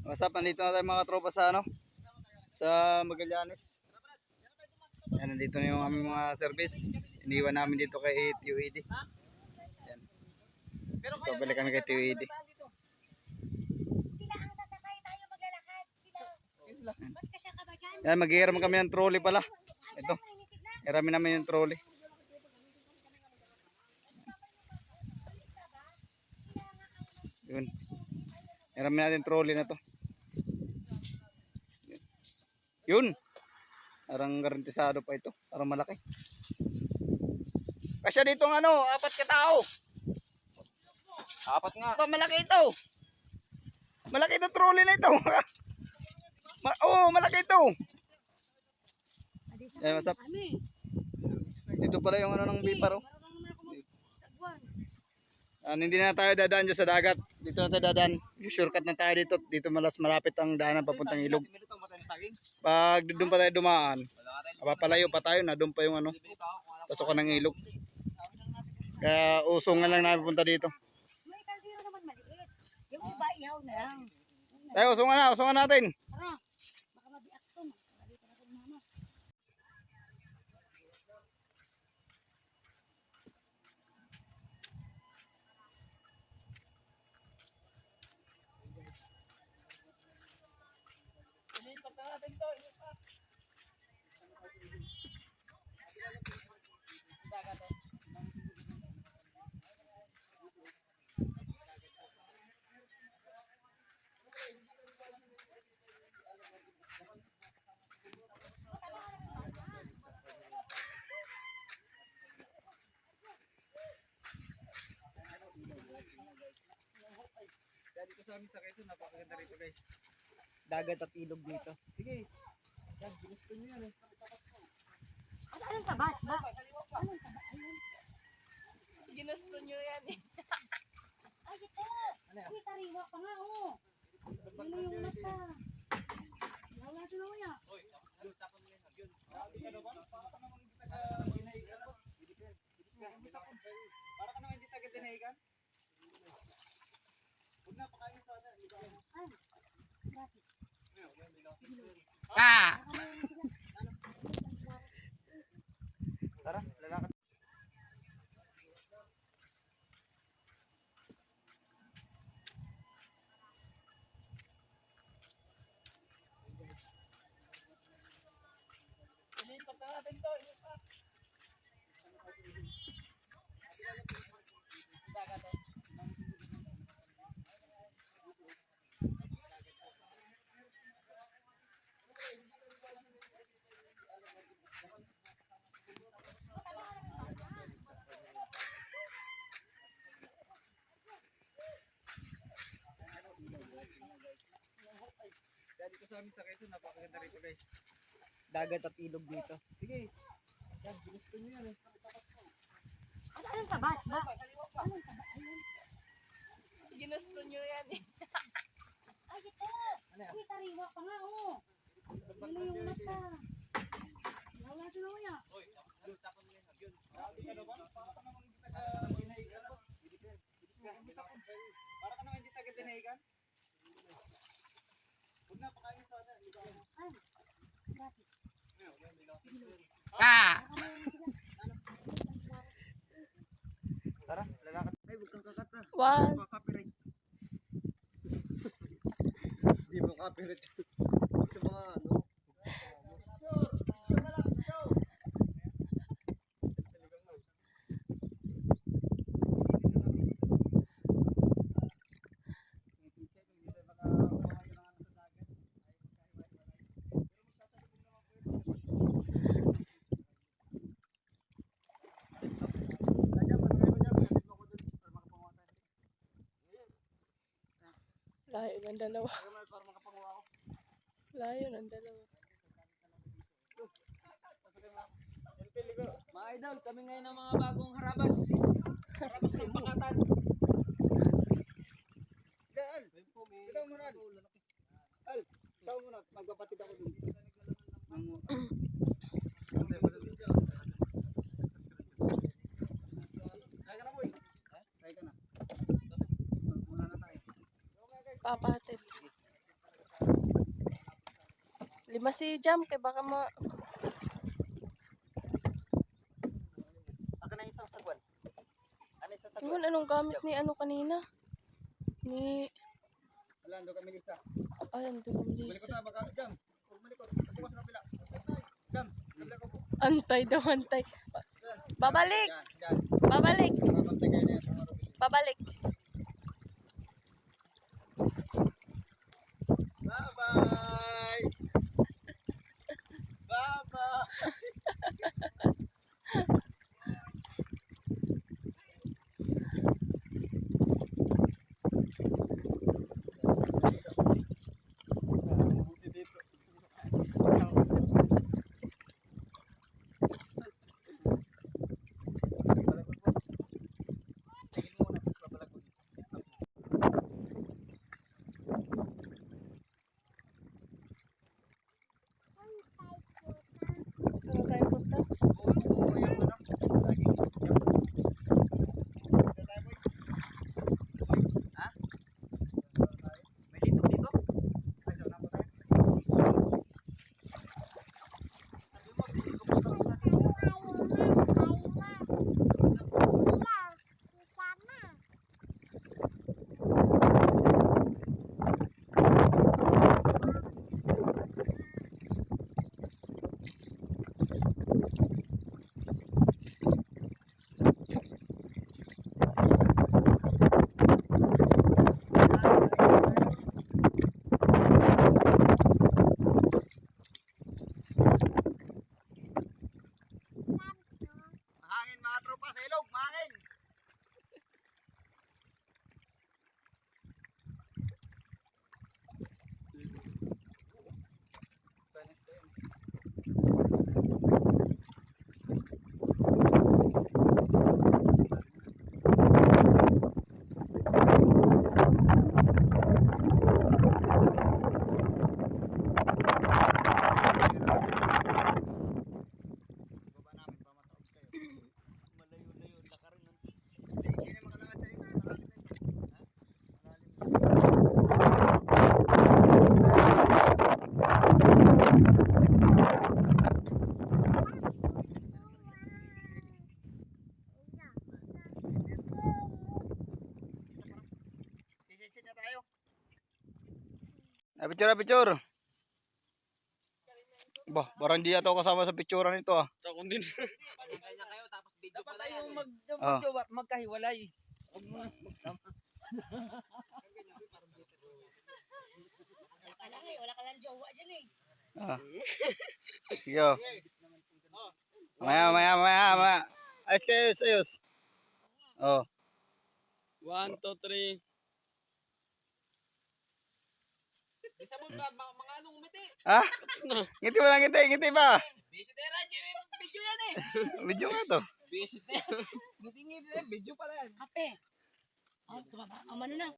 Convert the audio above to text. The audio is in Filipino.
What's up? Nandito na tayo mga tropa sa sa Magallanes. Yan, nandito na yung aming mga service. Iniwan namin dito kay TUED. Yan. Ito, balik kami kay TUED. Sila ang sasakay, tayo maglalakad. Sila. Magkasya ka ba dyan? Yan, mag-hiram kami ng trolley pala. Ito, hiramin namin yung trolley. Yun. Hiramin natin yung trolley na to. Yun. Parang garantisado pa ito. Parang malaki. Kasya dito ng apat ka tao. Apat nga. Malaki ito. Malaki ito trolley na ito. Oo, malaki ito. Yan, what's up? Dito pala yung ng biparo. Hindi na tayo dadaan dyan sa dagat. Dito na tayo dadaan. Shortcut na tayo dito. Dito malas malapit ang daanan papuntang ilog. Pag doon pa tayo dumaan, palayo pa tayo na doon pa yung pasukan ng ilog. Kaya usungan lang namin punta dito. May kaldero naman maliit. Yung iba ihaw na lang. Tayo, usungan natin. Tara. Baka mabiak to. Dito na kung mama. Dito sa amin sa Quezon, napakaganda rito guys. Dagat at ilog dito. Sige. Yan, ginusto nyo yan eh. Anong tabas ba? Anong tabas? Ayun. Ginusto nyo yan eh. Ay, ito. Uy, sariwa pa nga, oh. Ano yung mata? Wala ito na niya. Para ka naman hindi taga dinahigan. Huwag na, pakain sa ano. Ay, bakit? Tara, lalakad. Ilipat na natin ito. Dito sa amin sa Quezon, napakaganda rito guys. Dagat at ilog dito. Sige. Yan, ginusto nyo yan eh. Anong tabas ba? Anong tabas? Ayun. Ginusto nyo yan eh. Ay, ito. Uy, sariwa pa nga, oh. Ano yung mata? Wala ito na niya. Para ka naman hindi taga dinahigan. Huwag na, pakain sa ano. Ay, bakit? Tara, lalakad. Ay, huwag kang kakata. One. Copyright. Hindi mo copyright. Huwag sa mga Layo ng dalawa. Layo ng dalawa. mga idol, kami ngayon ang mga bagong harabas. Harabas ng pakatan. Al, ikaw muna. Al, ikaw muna. Magpapatid ako dun. Kaya ka na boy. Kaya ka na. Muna na tayo. Papahatid. Lima si Jam, kay baka ma... Ako na isang sagwan. Ano isang sagwan? Iwan, anong gamit ni ano kanina? Ni... Wala, doon kami lisa. Ay, ando kami Malikot Lisa. na, baka, Jam. Huwag malikot. Ako ka sa kapila. Jam, kapila ko po. Antay daw, antay. Babalik! Yan, yan. Babalik! Para pantay kayo na yan. Babalik! Bye-bye! Bye-bye! Saan tayo punta? May litok dito? Mahangin mga tropa sa ilog, mahangin! Baba namin, pamataog kayo. Malayo-layo, lakarin ng... Hindi na makalangat sa iyo. Sisisid na tayo. Picture na picture. Bah, parang di ato kasama sa picture nito ah. Kanya kayo, tapos video pala yan. Ah. Magkahiwalay. Wala ka lang jowa dyan eh. Ah. Yo. Maya. Ayos kayo, ayos. Oh. 1, 2, 3. Bisa mo ba mga anong umiti? Ha? Ngiti mo lang, ngiti pa. Visit era, video yan eh. Video nga to. Visit na. Ngiti-ngiti, video pala yan. Kape. Oh, tumaba. Amano na.